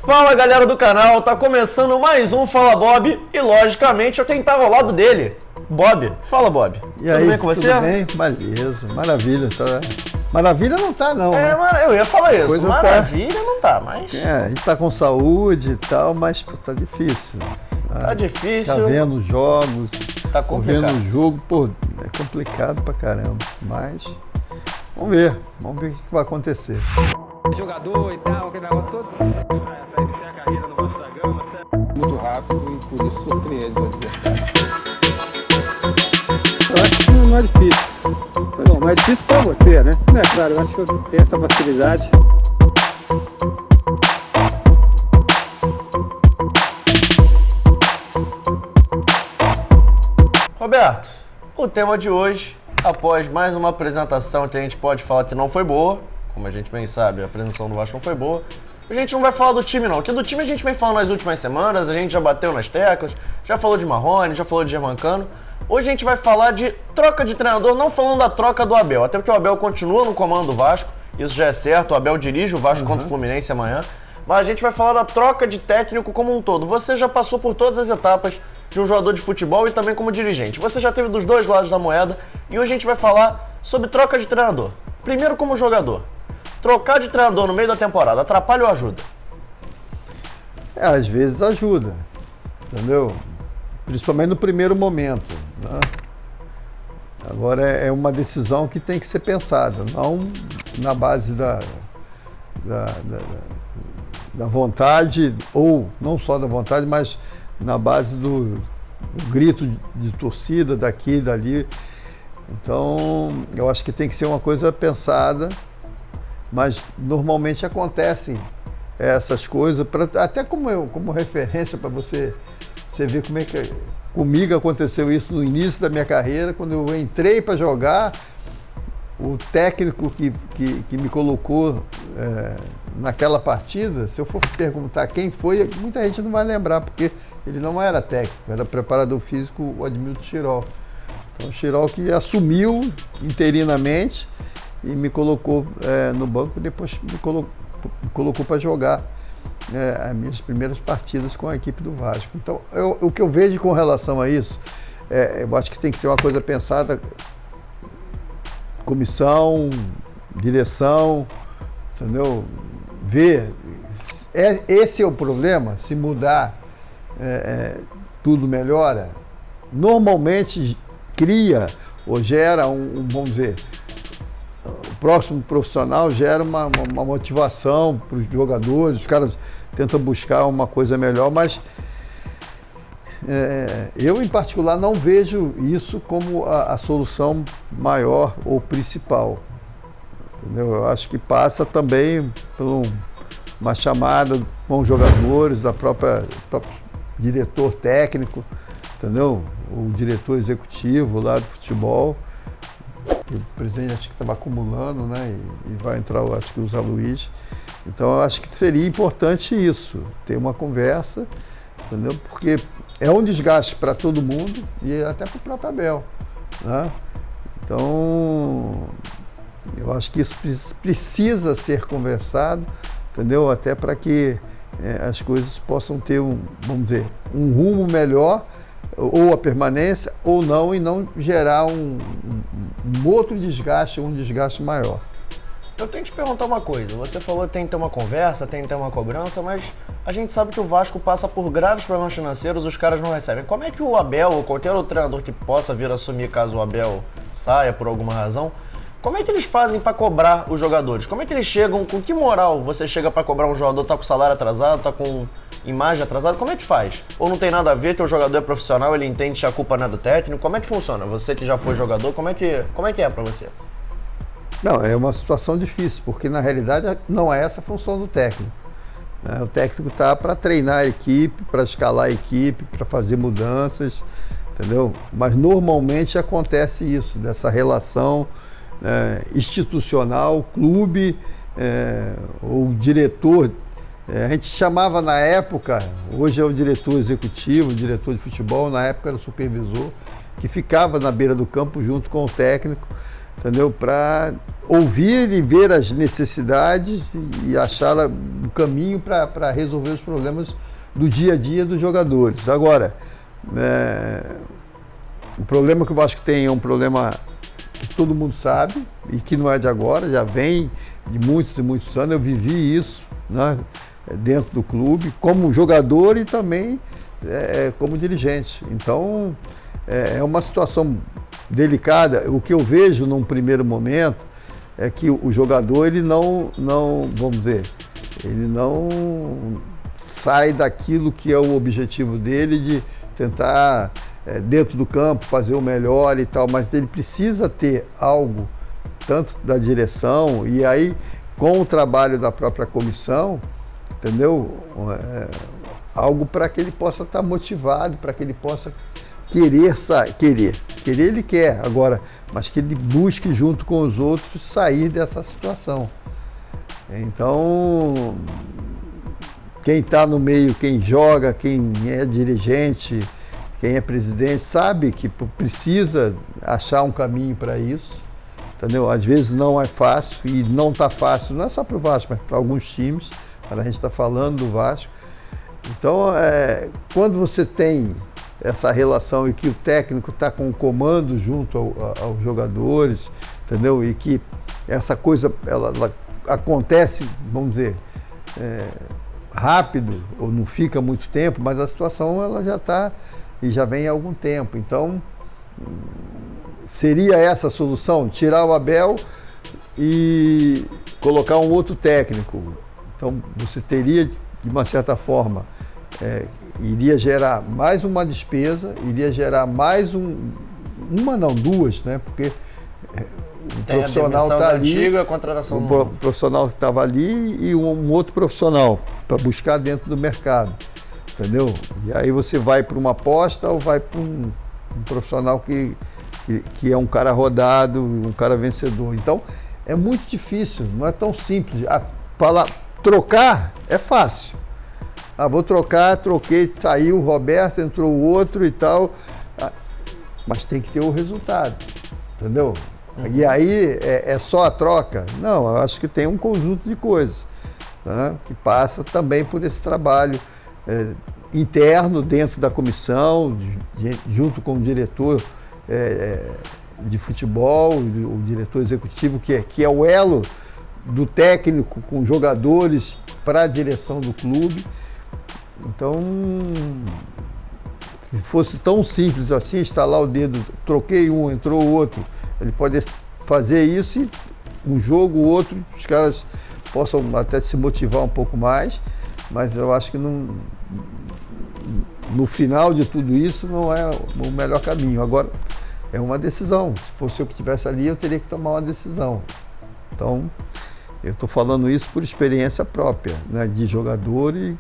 Fala galera do canal, tá começando mais um Fala Bob e logicamente eu tenho que estar ao lado dele. Bob, fala Bob. E tudo bem com você? Tudo bem? Beleza, maravilha. Tá... Maravilha não tá não, né? Eu ia falar isso, Coisa maravilha não tá, mas... a gente tá com saúde e tal, mas pô, tá difícil. Tá difícil. Tá vendo jogos, tá complicado. Vendo o jogo, pô, é complicado pra caramba, mas vamos ver o que vai acontecer. Jogador e tal, aquele negócio todo. Muito rápido e por isso surpreende o adversário. Eu acho que não é difícil. Bom, mas é difícil pra você, né? É claro, eu acho que eu tenho essa facilidade. Roberto, o tema de hoje, após mais uma apresentação que a gente pode falar que não foi boa, como a gente bem sabe, a apresentação do Vasco não foi boa, a gente não vai falar do time não, porque do time a gente vem falando nas últimas semanas, a gente já bateu nas teclas, já falou de Marrone, já falou de Germancano. Hoje a gente vai falar de troca de treinador, não falando da troca do Abel, até porque o Abel continua no comando do Vasco, isso já é certo, o Abel dirige o Vasco contra o Fluminense amanhã, mas a gente vai falar da troca de técnico como um todo. Você já passou por todas as etapas de um jogador de futebol e também como dirigente, você já teve dos dois lados da moeda e hoje a gente vai falar sobre troca de treinador. Primeiro como jogador. Trocar de treinador no meio da temporada, atrapalha ou ajuda? Às vezes ajuda, entendeu? Principalmente no primeiro momento, né? Agora é uma decisão que tem que ser pensada, não na base da vontade, ou não só da vontade, mas na base do grito de torcida daqui e dali. Então, eu acho que tem que ser uma coisa pensada. Mas normalmente acontecem essas coisas, até como referência para você ver como é que comigo aconteceu isso no início da minha carreira, quando eu entrei para jogar, o técnico que me colocou naquela partida, se eu for perguntar quem foi, muita gente não vai lembrar, porque ele não era técnico, era preparador físico, o Admilton Chirol. Então o Chirol que assumiu interinamente e me colocou no banco, depois me colocou para jogar as minhas primeiras partidas com a equipe do Vasco. Então, o que eu vejo com relação a isso, eu acho que tem que ser uma coisa pensada, comissão, direção, entendeu? Ver, esse é o problema, se mudar, tudo melhora. Normalmente cria ou gera vamos dizer, o próximo profissional gera uma motivação para os jogadores, os caras tentam buscar uma coisa melhor, mas eu, em particular, não vejo isso como a solução maior ou principal. Entendeu? Eu acho que passa também por uma chamada com os jogadores, do próprio diretor técnico, entendeu? O diretor executivo lá do futebol. O presidente acho que estava acumulando, né? E vai entrar, acho que o Zé Luiz. Então, eu acho que seria importante isso, ter uma conversa, entendeu? Porque é um desgaste para todo mundo e até para o próprio Abel, né? Então, eu acho que isso precisa ser conversado, entendeu? Até para que as coisas possam ter vamos dizer, um rumo melhor, ou a permanência, ou não, e não gerar um outro desgaste, um desgaste maior. Eu tenho que te perguntar uma coisa, você falou que tem que ter uma conversa, tem que ter uma cobrança, mas a gente sabe que o Vasco passa por graves problemas financeiros, os caras não recebem. Como é que o Abel, ou qualquer outro treinador que possa vir assumir caso o Abel saia por alguma razão, como é que eles fazem para cobrar os jogadores? Como é que eles chegam, com que moral você chega para cobrar um jogador, tá com salário atrasado, tá com imagem atrasada, como é que faz? Ou não tem nada a ver, que o jogador é profissional, ele entende que a culpa não é do técnico, como é que funciona? Você que já foi jogador, como é que é para você? Não, é uma situação difícil, porque na realidade não é essa a função do técnico, né? O técnico está para treinar a equipe, para escalar a equipe, para fazer mudanças, entendeu? Mas normalmente acontece isso, dessa relação institucional, clube, o diretor. A gente chamava na época, hoje é o diretor executivo, o diretor de futebol, na época era o supervisor, que ficava na beira do campo junto com o técnico, entendeu? Para ouvir e ver as necessidades e achar o caminho para resolver os problemas do dia a dia dos jogadores. Agora, o problema que o Vasco tem é um problema que todo mundo sabe e que não é de agora, já vem de muitos e muitos anos. Eu vivi isso, né, dentro do clube, como jogador e também como dirigente. Então, é uma situação delicada. O que eu vejo num primeiro momento é que o jogador, ele não, vamos dizer, ele não sai daquilo que é o objetivo dele de tentar, dentro do campo, fazer o melhor e tal, mas ele precisa ter algo, tanto da direção, e aí com o trabalho da própria comissão, entendeu? Algo para que ele possa estar motivado, para que ele possa querer ele quer agora, mas que ele busque junto com os outros sair dessa situação. Então, quem está no meio, quem joga, quem é dirigente, quem é presidente, sabe que precisa achar um caminho para isso, entendeu? Às vezes não é fácil, e não está fácil, não é só para o Vasco, mas para alguns times, a gente está falando do Vasco. Então, quando você tem essa relação e que o técnico está com o comando junto aos jogadores, entendeu? E que essa coisa ela acontece, vamos dizer, rápido, ou não fica muito tempo, mas a situação ela já está e já vem há algum tempo. Então, seria essa a solução? Tirar o Abel e colocar um outro técnico. Então, você teria, de uma certa forma, iria gerar mais uma despesa, iria gerar mais duas, né? Porque o profissional está ali, antiga, a contratação o profissional que estava ali e um outro profissional para buscar dentro do mercado, entendeu? E aí você vai para uma aposta ou vai para um profissional que é um cara rodado, um cara vencedor. Então, é muito difícil, não é tão simples. Trocar é fácil. Vou trocar, troquei, saiu o Roberto, entrou o outro e tal. Mas tem que ter o resultado, entendeu? E aí é só a troca? Não, eu acho que tem um conjunto de coisas, né, que passa também por esse trabalho interno dentro da comissão, junto com o diretor de futebol, o diretor executivo, que é o elo do técnico com jogadores para a direção do clube. Então, se fosse tão simples assim, estalar o dedo, troquei um, entrou o outro, ele pode fazer isso e um jogo, o outro, os caras possam até se motivar um pouco mais, mas eu acho que no final de tudo isso não é o melhor caminho. Agora, é uma decisão. Se fosse eu que estivesse ali, eu teria que tomar uma decisão. Então, eu estou falando isso por experiência própria, né, de jogador e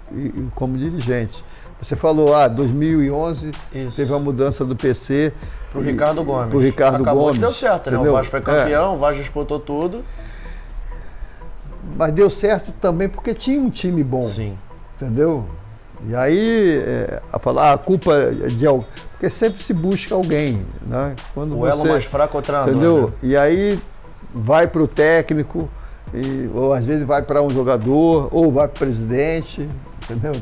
como dirigente. Você falou, 2011 isso. Teve a mudança do PC pro Ricardo Gomes. Pro Ricardo Gomes. Que deu certo, né? O Vasco foi campeão, o Vasco disputou tudo. Mas deu certo também porque tinha um time bom. Sim. Entendeu? E aí, a culpa é de alguém. Porque sempre se busca alguém, né? Quando o elo mais fraco é o treinador. Entendeu? Né? E aí vai para o técnico, ou às vezes vai para um jogador, ou vai para o presidente, entendeu?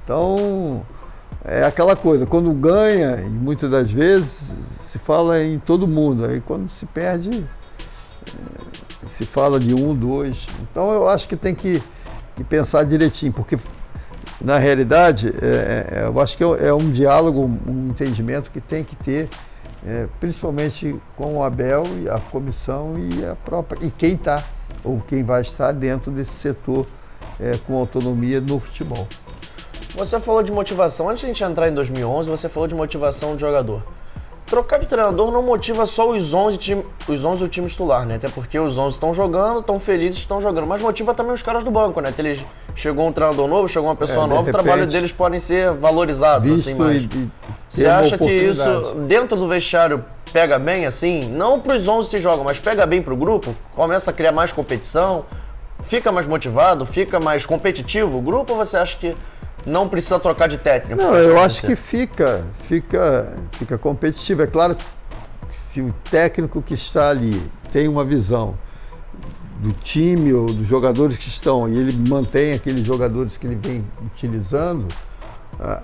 Então, é aquela coisa, quando ganha, e muitas das vezes se fala em todo mundo, aí quando se perde, se fala de 1, 2. Então eu acho que tem que pensar direitinho, porque na realidade, eu acho que é um diálogo, um entendimento que tem que ter, principalmente com o Abel e a comissão e quem está, ou quem vai estar dentro desse setor com autonomia no futebol. Você falou de motivação, antes de a gente entrar em 2011, você falou de motivação do jogador. Trocar de treinador não motiva só os 11 do time titular, né? Até porque os 11 estão jogando, estão felizes, estão jogando. Mas motiva também os caras do banco, né? Chegou um treinador novo, chegou uma pessoa nova, o trabalho deles podem ser valorizados, assim, mais. Você acha que isso, dentro do vestiário, pega bem, assim? Não para os 11 que jogam, mas pega bem para o grupo? Começa a criar mais competição? Fica mais motivado? Fica mais competitivo o grupo? Ou você acha que não precisa trocar de técnico? Não, eu acho que fica competitivo. É claro que se o técnico que está ali tem uma visão do time ou dos jogadores que estão, e ele mantém aqueles jogadores que ele vem utilizando,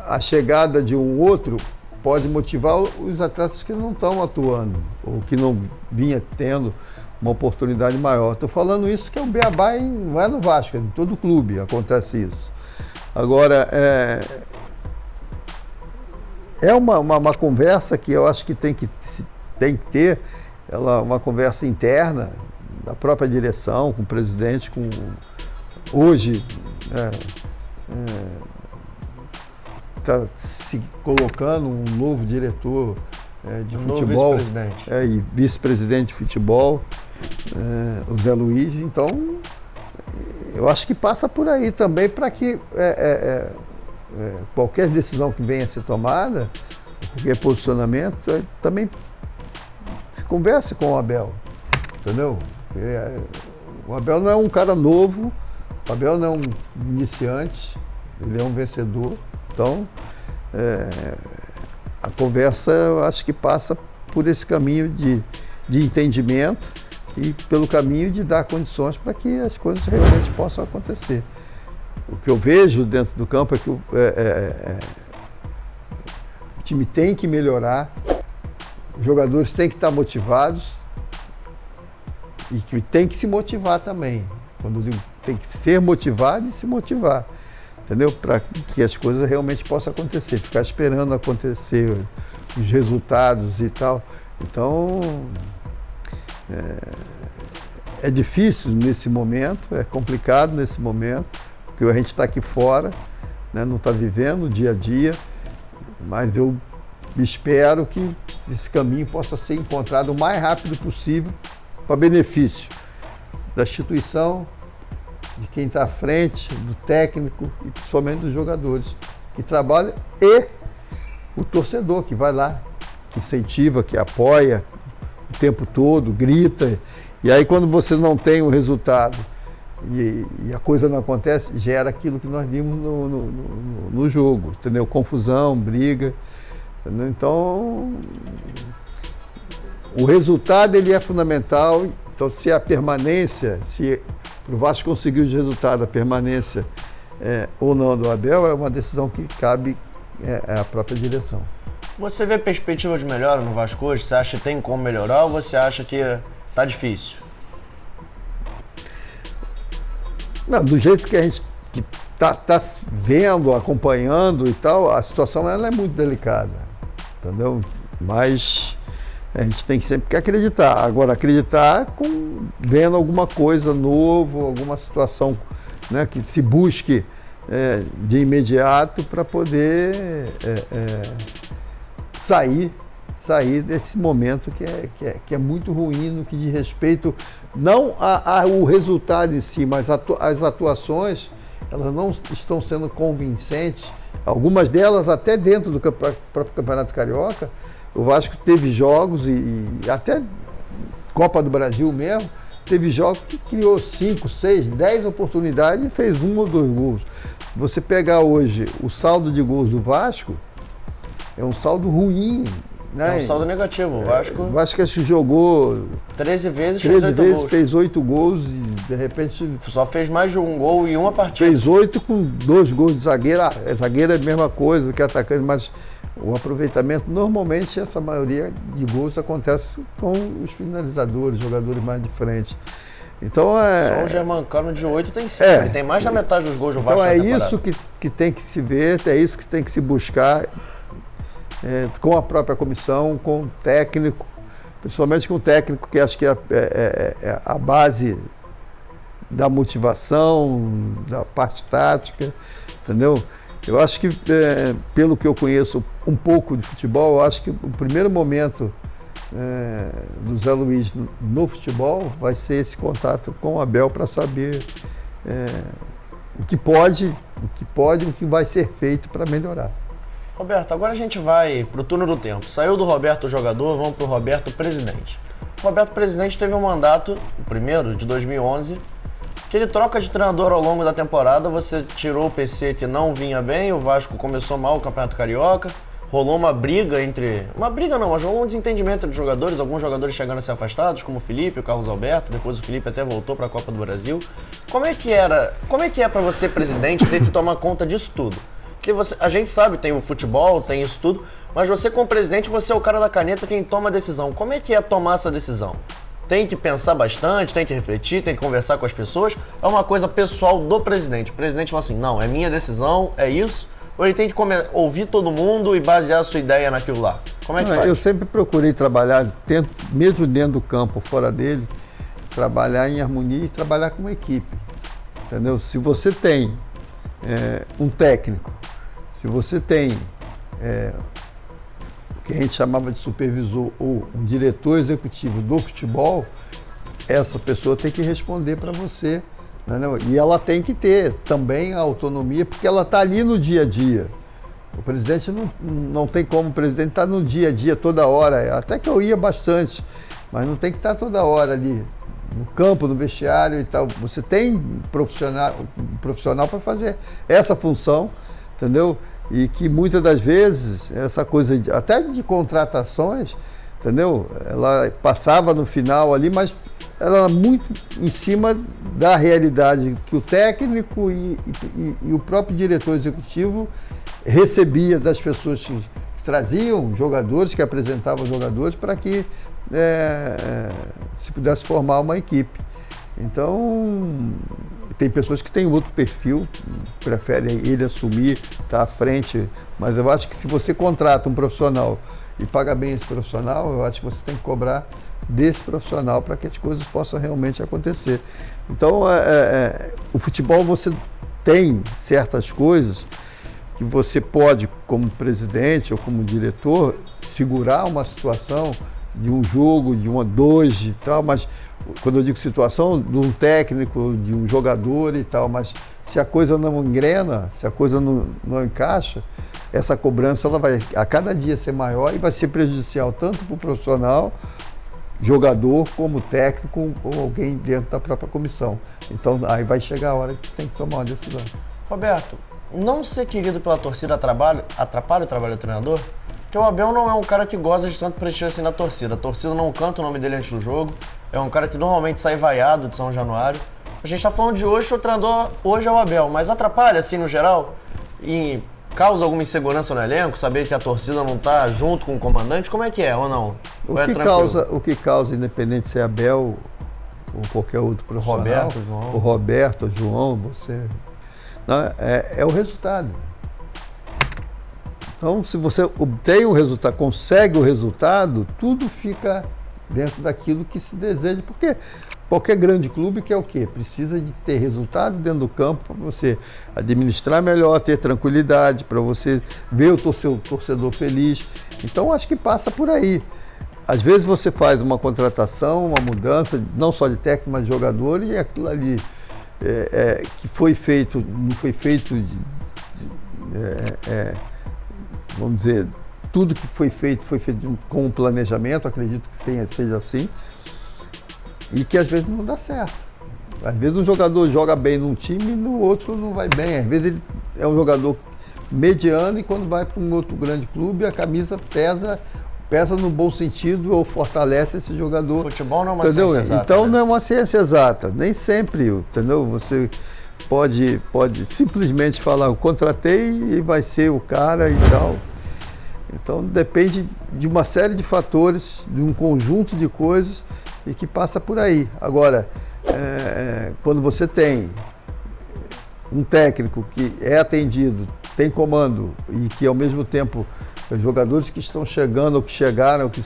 a chegada de um outro pode motivar os atletas que não estão atuando ou que não vinha tendo uma oportunidade maior. Estou falando isso que é o beabá, não é no Vasco, é em todo clube acontece isso. Agora, é uma conversa que eu acho que tem que ter, uma conversa interna da própria direção, com o presidente, hoje está se colocando um novo diretor de futebol e vice-presidente de futebol, o Zé Luiz. Então, eu acho que passa por aí também para que qualquer decisão que venha a ser tomada, qualquer posicionamento, também se converse com o Abel, entendeu? O Abel não é um cara novo, o Abel não é um iniciante, ele é um vencedor. Então, a conversa eu acho que passa por esse caminho de entendimento e pelo caminho de dar condições para que as coisas realmente possam acontecer. O que eu vejo dentro do campo é que o time tem que melhorar, os jogadores têm que estar motivados e que tem que se motivar também. Quando eu digo tem que ser motivado e se motivar, entendeu? Para que as coisas realmente possam acontecer, ficar esperando acontecer os resultados e tal. Então, é difícil nesse momento, é complicado nesse momento, porque a gente está aqui fora, né, não está vivendo o dia a dia, mas eu espero que esse caminho possa ser encontrado o mais rápido possível para benefício da instituição, de quem está à frente, do técnico e principalmente dos jogadores que trabalham e o torcedor que vai lá, que incentiva, que apoia o tempo todo, grita. E aí quando você não tem o resultado e a coisa não acontece, gera aquilo que nós vimos no jogo, entendeu? Confusão, briga, entendeu? Então, o resultado ele é fundamental. Então, se a permanência, se o Vasco conseguir os resultados, a permanência ou não do Abel, é uma decisão que cabe à própria direção. Você vê perspectiva de melhora no Vasco hoje? Você acha que tem como melhorar ou você acha que tá difícil? Não, do jeito que a gente tá vendo, acompanhando e tal, a situação ela é muito delicada, entendeu? Mas a gente tem que sempre acreditar. Agora, acreditar vendo alguma coisa nova, alguma situação, né, que se busque de imediato para poder sair desse momento que é muito ruim no que diz respeito não ao resultado em si, mas as atuações, elas não estão sendo convincentes. Algumas delas até dentro do próprio Campeonato Carioca. O Vasco teve jogos e até Copa do Brasil mesmo, teve jogos que criou 5, 6, 10 oportunidades e fez 1 ou 2 gols. Você pegar hoje o saldo de gols do Vasco, é um saldo ruim, né? É um saldo negativo. O Vasco acho que jogou 13 vezes, fez 8 gols e de repente só fez mais de um gol em uma partida. Fez 8 com 2 gols de zagueiro. Zagueiro é a mesma coisa do que atacante, mas o aproveitamento, normalmente, essa maioria de gols acontece com os finalizadores, jogadores mais de frente. Então Só o Germancano de 8 tem 5. Ele tem mais da metade dos gols do Vasco. Então é isso que tem que se ver, é isso que tem que se buscar com a própria comissão, com o técnico, principalmente com o técnico, que acho que é a base da motivação, da parte tática, entendeu? Eu acho que, pelo que eu conheço um pouco de futebol, eu acho que o primeiro momento do Zé Luiz no futebol vai ser esse contato com o Abel para saber o que pode, o que vai ser feito para melhorar. Roberto, agora a gente vai pro turno do tempo. Saiu do Roberto jogador, vamos pro Roberto presidente. O Roberto presidente teve um mandato, o primeiro, de 2011, que ele troca de treinador ao longo da temporada. Você tirou o PC que não vinha bem, o Vasco começou mal o Campeonato Carioca, rolou uma briga entre... Uma briga não, mas rolou um desentendimento entre os jogadores, alguns jogadores chegando a ser afastados, como o Felipe, o Carlos Alberto, depois o Felipe até voltou para a Copa do Brasil. Como é que é para você, presidente, ter que tomar conta disso tudo? Porque a gente sabe, tem o futebol, tem isso tudo, mas você como presidente, você é o cara da caneta, quem toma a decisão. Como é que é tomar essa decisão? Tem que pensar bastante, tem que refletir, tem que conversar com as pessoas? É uma coisa pessoal do presidente. O presidente fala assim, não, é minha decisão, é isso? Ou ele tem que ouvir todo mundo e basear a sua ideia naquilo lá? Como é que faz? Eu sempre procurei trabalhar, mesmo dentro do campo, fora dele, trabalhar em harmonia e trabalhar com uma equipe. Entendeu? Se você tem um técnico, se você tem o que a gente chamava de supervisor ou um diretor executivo do futebol, essa pessoa tem que responder para você. Entendeu? E ela tem que ter também a autonomia, porque ela está ali no dia a dia. O presidente não tem como o presidente estar no dia a dia toda hora, até que eu ia bastante, mas não tem que estar toda hora ali no campo, no vestiário e tal. Você tem um profissional para fazer essa função, entendeu? E que muitas das vezes, essa coisa até de contratações, entendeu? Ela passava no final ali, mas era muito em cima da realidade que o técnico e o próprio diretor executivo recebia das pessoas que traziam jogadores, que apresentavam jogadores para que se pudesse formar uma equipe. Então, tem pessoas que têm outro perfil, preferem ele assumir, estar à frente, mas eu acho que se você contrata um profissional e paga bem esse profissional, eu acho que você tem que cobrar desse profissional para que as coisas possam realmente acontecer. Então, o futebol, você tem certas coisas que você pode, como presidente ou como diretor, segurar uma situação de um jogo, de uma dois e tal, mas quando eu digo situação, de um técnico, de um jogador e tal, mas se a coisa não engrena, se a coisa não encaixa, essa cobrança ela vai a cada dia ser maior e vai ser prejudicial tanto para o profissional, jogador, como técnico ou alguém dentro da própria comissão. Então aí vai chegar a hora que tem que tomar uma decisão. Roberto, não ser querido pela torcida atrapalha o trabalho do treinador? Porque o Abel não é um cara que gosta de tanto prestígio assim na torcida. A torcida não canta o nome dele antes do jogo. É um cara que normalmente sai vaiado de São Januário. A gente tá falando de hoje, o treinador hoje é o Abel, mas atrapalha assim no geral? E causa alguma insegurança no elenco? Saber que a torcida não tá junto com o comandante? Como é que é ou não? O que causa, independente se é Abel ou qualquer outro profissional, Roberto, João. O Roberto, o João, você... Não, é o resultado. Então, se você obtém o resultado, consegue o resultado, tudo fica dentro daquilo que se deseja, porque qualquer grande clube quer o quê? Precisa de ter resultado dentro do campo para você administrar melhor, ter tranquilidade, para você ver o torcedor feliz. Então, acho que passa por aí. Às vezes você faz uma contratação, uma mudança, não só de técnico, mas de jogador, e aquilo ali que foi feito, não foi feito vamos dizer, tudo que foi feito com o planejamento, acredito que seja assim, e que às vezes não dá certo. Às vezes um jogador joga bem num time e no outro não vai bem. Às vezes ele é um jogador mediano e quando vai para um outro grande clube a camisa pesa no bom sentido ou fortalece esse jogador. Futebol não é uma ciência exata. Então, né? Não é uma ciência exata, nem sempre, entendeu? Você pode simplesmente falar, eu contratei e vai ser o cara e tal. Então depende de uma série de fatores, de um conjunto de coisas e que passa por aí. Agora, quando você tem um técnico que é atendido, tem comando e que ao mesmo tempo os jogadores que estão chegando ou que chegaram, que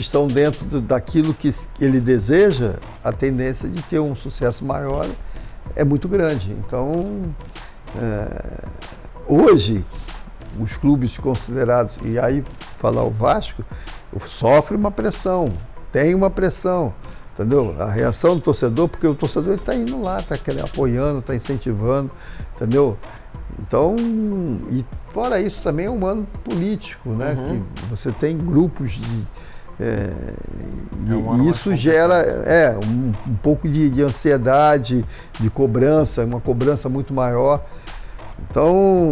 estão dentro daquilo que ele deseja, a tendência de ter um sucesso maior é muito grande. Então, hoje, os clubes considerados, e aí falar o Vasco, sofre uma pressão, tem uma pressão, entendeu? A reação do torcedor, porque o torcedor está indo lá, está apoiando, está incentivando, entendeu? Então, e fora isso também é um ano político, né? Uhum. Que você tem grupos de... um e isso gera um pouco de ansiedade, de cobrança, uma cobrança muito maior. Então,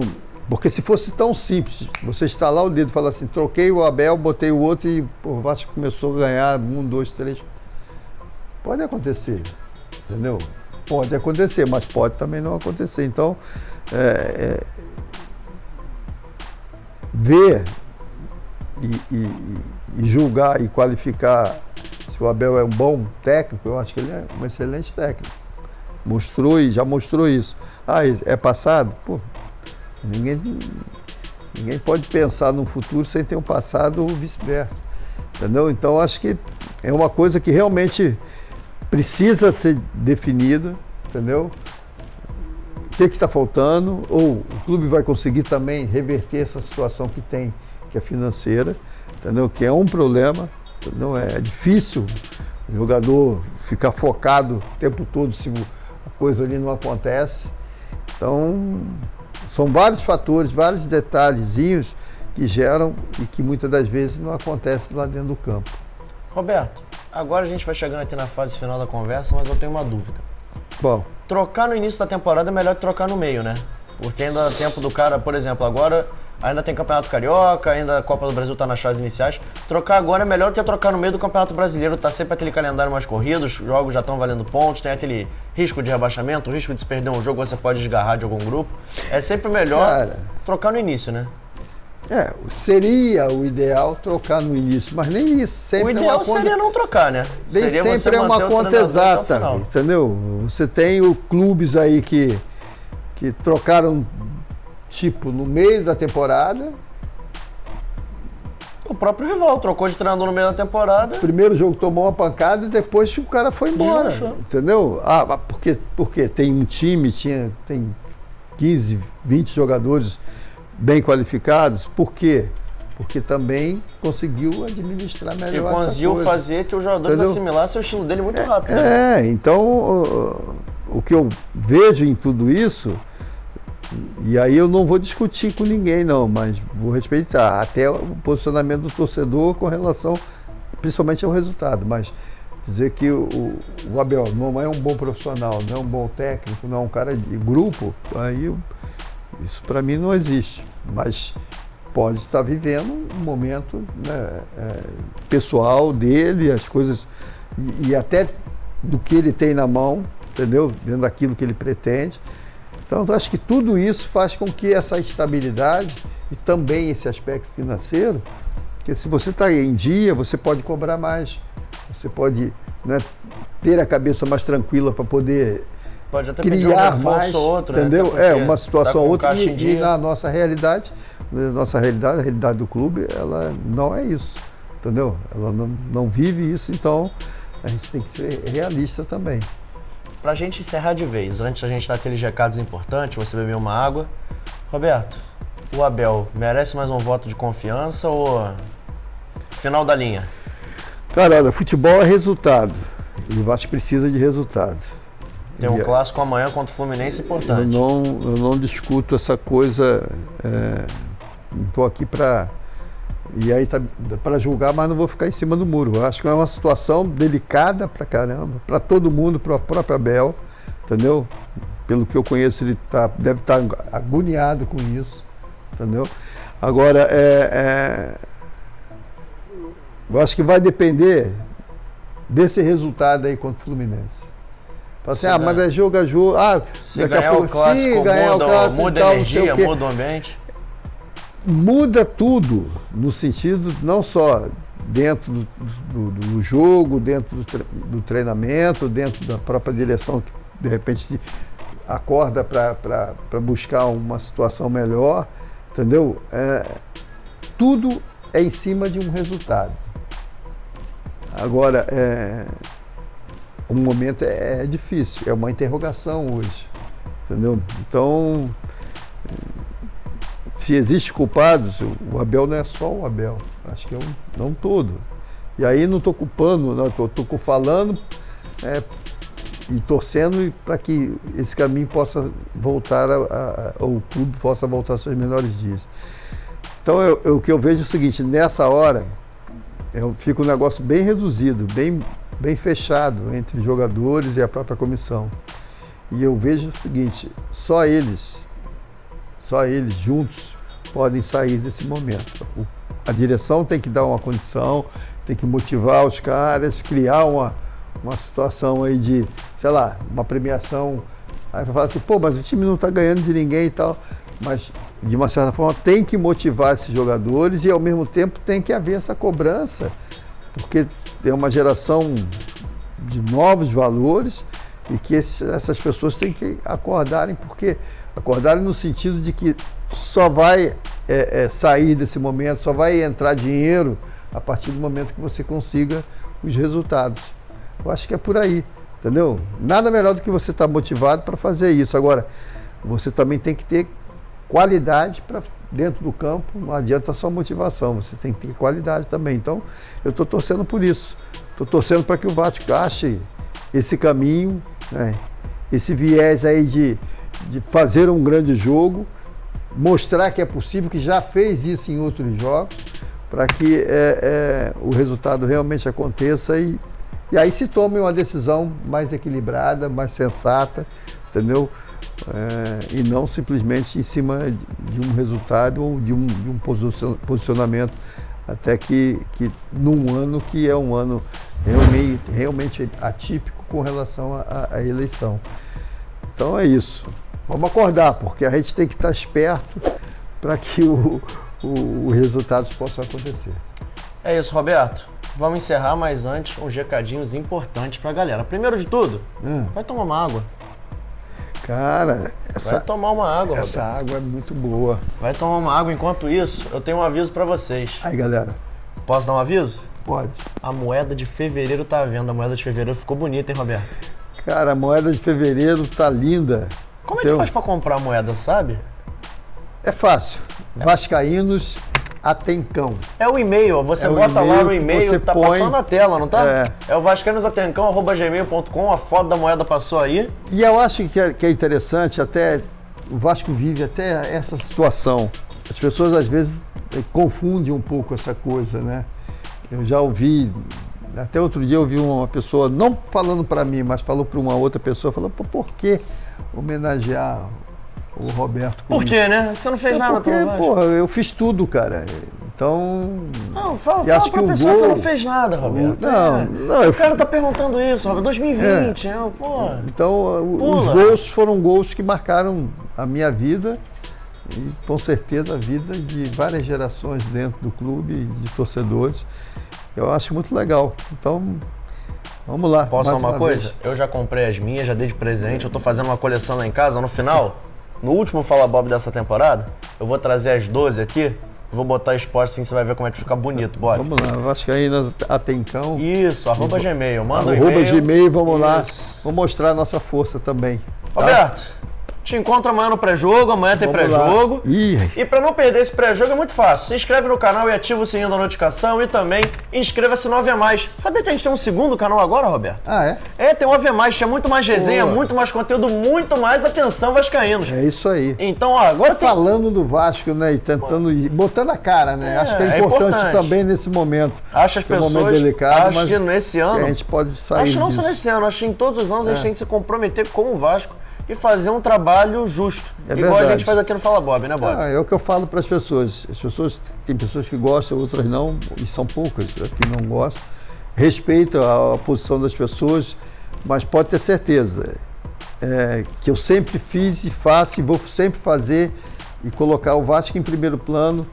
Porque se fosse tão simples, você estalar o dedo e falar assim, troquei o Abel, botei o outro e o Vasco começou a ganhar 1, 2, 3. Pode acontecer, entendeu? Pode acontecer, mas pode também não acontecer. Então, ver e julgar e qualificar se o Abel é um bom técnico, eu acho que ele é um excelente técnico. Mostrou e já mostrou isso. Ah, é passado? Pô, ninguém pode pensar no futuro sem ter um passado ou vice-versa. Entendeu? Então, acho que é uma coisa que realmente precisa ser definida, entendeu? O que está faltando, ou o clube vai conseguir também reverter essa situação que tem, que é financeira, entendeu? Que é um problema, entendeu? É difícil o jogador ficar focado o tempo todo se a coisa ali não acontece. Então, são vários fatores, vários detalhezinhos que geram e que muitas das vezes não acontecem lá dentro do campo. Roberto, agora a gente vai chegando aqui na fase final da conversa, mas eu tenho uma dúvida. Bom, trocar no início da temporada é melhor que trocar no meio, né? Porque ainda dá tempo do cara, por exemplo, agora ainda tem Campeonato Carioca, ainda a Copa do Brasil tá nas fases iniciais. Trocar agora é melhor que trocar no meio do Campeonato Brasileiro, tá sempre aquele calendário mais corrido, os jogos já estão valendo pontos, tem aquele risco de rebaixamento, o risco de se perder um jogo, você pode desgarrar de algum grupo. É sempre melhor trocar no início, né? Seria o ideal trocar no início, mas nem isso sempre. O ideal seria não trocar, né? Nem seria sempre é uma conta exata, entendeu? Você tem clubes aí que trocaram tipo no meio da temporada. O próprio rival trocou de treinador no meio da temporada. Primeiro jogo tomou uma pancada e depois o cara foi embora, entendeu? Porque tem um time, tem 15, 20 jogadores bem qualificados. Por quê? Porque também conseguiu administrar melhor. E conseguiu fazer que os jogadores assimilassem o estilo dele muito rápido. Então o que eu vejo em tudo isso, e aí eu não vou discutir com ninguém não, mas vou respeitar até o posicionamento do torcedor com relação, principalmente ao resultado, mas dizer que o Abel não é um bom profissional, não é um bom técnico, não é um cara de grupo, aí isso para mim não existe, mas pode estar vivendo um momento, né, pessoal dele, as coisas, e até do que ele tem na mão, entendeu? Dentro daquilo que ele pretende. Então, eu acho que tudo isso faz com que essa estabilidade e também esse aspecto financeiro, porque se você está em dia, você pode cobrar mais, você pode, né, ter a cabeça mais tranquila para poder criar mais, ou outro, entendeu? Né? Uma situação ou outra, e na nossa realidade, a realidade do clube, ela não é isso, entendeu? Ela não vive isso, então a gente tem que ser realista também. Pra gente encerrar de vez, antes a gente dar aqueles recados importantes, você beber uma água. Roberto, o Abel merece mais um voto de confiança ou final da linha? Cara, olha, futebol é resultado. E o Vasco precisa de resultado. Tem um clássico amanhã contra o Fluminense importante. Eu não discuto essa coisa. Não estou aqui para julgar, mas não vou ficar em cima do muro. Eu acho que é uma situação delicada pra caramba, para todo mundo, para o próprio Abel, entendeu? Pelo que eu conheço, ele deve estar agoniado com isso, entendeu? Agora, eu acho que vai depender desse resultado aí contra o Fluminense. Fala assim, mas é jogo a jogo. Se ganhar o clássico, muda a energia, muda o ambiente. Muda tudo, no sentido não só dentro do jogo, dentro do treinamento, dentro da própria direção que de repente acorda para buscar uma situação melhor, entendeu? Tudo é em cima de um resultado. Agora, o momento é difícil, é uma interrogação hoje, entendeu? Então, se existe culpados, o Abel não é só o Abel, acho que é um todo. E aí não estou culpando, estou falando e torcendo para que esse caminho possa voltar, o clube possa voltar aos seus melhores dias. Então o que eu vejo é o seguinte, nessa hora, fica um negócio bem reduzido, bem fechado entre jogadores e a própria comissão. E eu vejo o seguinte, só eles Só eles juntos podem sair desse momento. A direção tem que dar uma condição, tem que motivar os caras, criar uma situação aí de, sei lá, uma premiação. Aí vai falar assim, pô, mas o time não está ganhando de ninguém e tal. Mas, de uma certa forma, tem que motivar esses jogadores e, ao mesmo tempo, tem que haver essa cobrança. Porque é uma geração de novos valores e que essas pessoas têm que acordarem, porque acordarem no sentido de que só vai sair desse momento, só vai entrar dinheiro a partir do momento que você consiga os resultados. Eu acho que é por aí, entendeu? Nada melhor do que você estar motivado para fazer isso. Agora, você também tem que ter qualidade para dentro do campo, não adianta só motivação, você tem que ter qualidade também. Então, eu estou torcendo por isso. Estou torcendo para que o Vasco ache esse caminho, né? Esse viés aí de fazer um grande jogo, mostrar que é possível, que já fez isso em outros jogos, para que o resultado realmente aconteça e aí se tome uma decisão mais equilibrada, mais sensata, entendeu? E não simplesmente em cima de um resultado ou de um posicionamento, até que num ano que é um ano realmente atípico com relação à eleição. Então é isso. Vamos acordar, porque a gente tem que estar esperto para que os resultados possam acontecer. É isso, Roberto. Vamos encerrar, mas antes, uns recadinhos importantes para a galera. Primeiro de tudo, vai tomar uma água. Cara, vai tomar uma água, Roberto. Essa água é muito boa. Vai tomar uma água. Enquanto isso, eu tenho um aviso para vocês. Aí, galera. Posso dar um aviso? Pode. A moeda de fevereiro tá à venda. A moeda de fevereiro ficou bonita, hein, Roberto? Cara, a moeda de fevereiro tá linda. Como é que faz para comprar a moeda, sabe? É fácil. Vascaínos Atencão. É o e-mail, você bota lá no e-mail, tá passando na tela, não tá? É o vascaínosatencão@gmail.com, a foto da moeda passou aí. E eu acho que é interessante, até o Vasco vive até essa situação. As pessoas às vezes confundem um pouco essa coisa, né? Eu já ouvi, até outro dia eu ouvi uma pessoa, não falando para mim, mas falou para uma outra pessoa, falou, por que homenagear o Roberto? Por quê, né? Você não fez nada pelo Vasco? Porra, eu fiz tudo, cara. Então... Não, fala pra pessoa que você não fez nada, Roberto. Não, o cara tá perguntando isso, Roberto. 2020, pô. Então, os gols foram gols que marcaram a minha vida e, com certeza, a vida de várias gerações dentro do clube, de torcedores. Eu acho muito legal. Então... Vamos lá. Posso falar uma coisa? Eu já comprei as minhas, já dei de presente. Eu tô fazendo uma coleção lá em casa. No final, no último Fala Bob dessa temporada, eu vou trazer as 12 aqui. Vou botar exposto assim, você vai ver como é que fica bonito, Bob. Vamos lá, Vascaíno Atencão. Isso, @gmail. Manda um e-mail. @gmail, vamos lá. Vou mostrar a nossa força também. Tá? Roberto, te encontro amanhã no pré-jogo, amanhã tem pré-jogo. E para não perder esse pré-jogo é muito fácil. Se inscreve no canal e ativa o sininho da notificação e também inscreva-se no AV+. Sabia que a gente tem um segundo canal agora, Roberto? Ah, é? Tem um AV+, tinha muito mais resenha, muito mais conteúdo, muito mais atenção vascaínos. É isso aí. Então, agora tem... Falando do Vasco, né, e tentando, botando a cara, né? Acho que é importante também nesse momento. Acho as pessoas, um momento delicado, acho que nesse ano... a gente pode sair Acho não disso. só nesse ano, acho que em todos os anos a gente tem que se comprometer com o Vasco e fazer um trabalho justo. Igual verdade. A gente faz aqui no Fala Bob, né, Bob? É o que eu falo para as pessoas. Tem pessoas que gostam, outras não, e são poucas que não gostam. Respeito a posição das pessoas, mas pode ter certeza que eu sempre fiz e faço e vou sempre fazer e colocar o Vasco em primeiro plano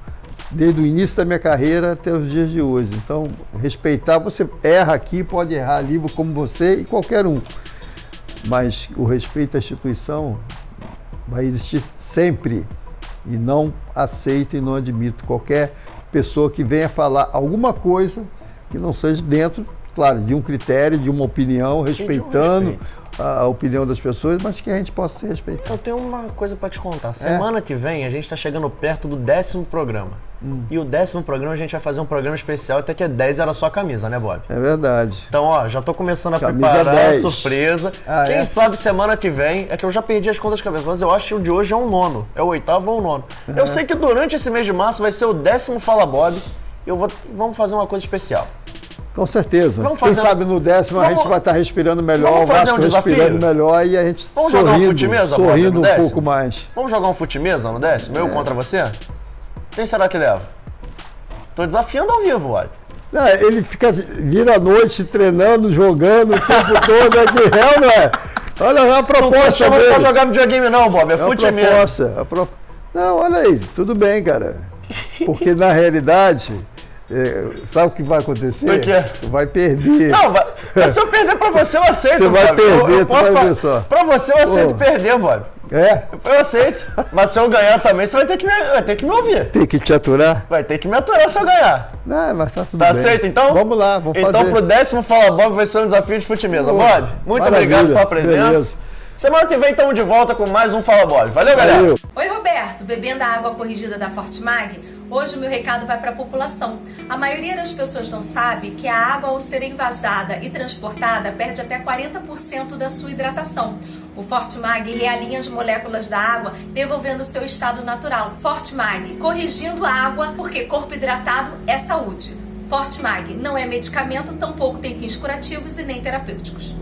desde o início da minha carreira até os dias de hoje. Então, respeitar, você erra aqui, pode errar ali como você e qualquer um. Mas o respeito à instituição vai existir sempre e não aceito e não admito qualquer pessoa que venha falar alguma coisa que não seja dentro, claro, de um critério, de uma opinião, respeitando a opinião das pessoas, mas que a gente possa se respeitar. Eu tenho uma coisa para te contar. Semana que vem a gente está chegando perto do 10º programa. E o 10º programa a gente vai fazer um programa especial, até que é 10 era só a camisa, né, Bob? É verdade. Então, já tô começando a camisa preparar 10. a surpresa. Quem sabe semana que vem, é que eu já perdi as contas de cabeça, mas eu acho que o de hoje é um 9º. É o 8º ou o 9º. Eu sei que durante esse mês de março vai ser o 10º Fala Bob e vamos fazer uma coisa especial. Com certeza. Vamos Quem fazer- sabe no 10º a gente vai estar respirando melhor, Vamos o fazer Vasco um desafio? respirando melhor e a gente Vamos jogar um sorrindo, fute-mesa, Bob, sorrindo no um 10º? pouco mais. Vamos jogar um fute-mesa no 10º? Eu contra você? Quem será que leva? Tô desafiando ao vivo, Bob. Não, ele vira à noite treinando, jogando o tempo todo aqui, é, não é? Olha a proposta Não chama dele. pra jogar videogame não, Bob, é É a fute-mesa. proposta. Não, olha aí, tudo bem, cara. Porque na realidade, sabe o que vai acontecer? O quê? Tu vai perder. Não, mas se eu perder pra você, eu aceito, Você vai Bob. perder, eu tu vai posso ver só. Pra você, eu aceito Pô. perder, Bob. É? Eu aceito. Mas se eu ganhar também, você vai ter que me ouvir. Tem que te aturar? Vai ter que me aturar se eu ganhar. Não, mas tá tudo Tá bem. aceito, então? Vamos lá, vamos então, fazer. pro 10º Fala Bob vai ser um desafio de fute-mesa. Pô, Bob, muito maravilha, obrigado pela presença. beleza. Semana que vem estamos de volta com mais um Fala Bob. Valeu, galera! Valeu. Oi, Roberto, bebendo a água corrigida da Fortimag? Hoje o meu recado vai para a população. A maioria das pessoas não sabe que a água, ao ser envasada e transportada, perde até 40% da sua hidratação. O Fortimag realinha as moléculas da água, devolvendo seu estado natural. Fortimag, corrigindo a água, porque corpo hidratado é saúde. Fortimag não é medicamento, tampouco tem fins curativos e nem terapêuticos.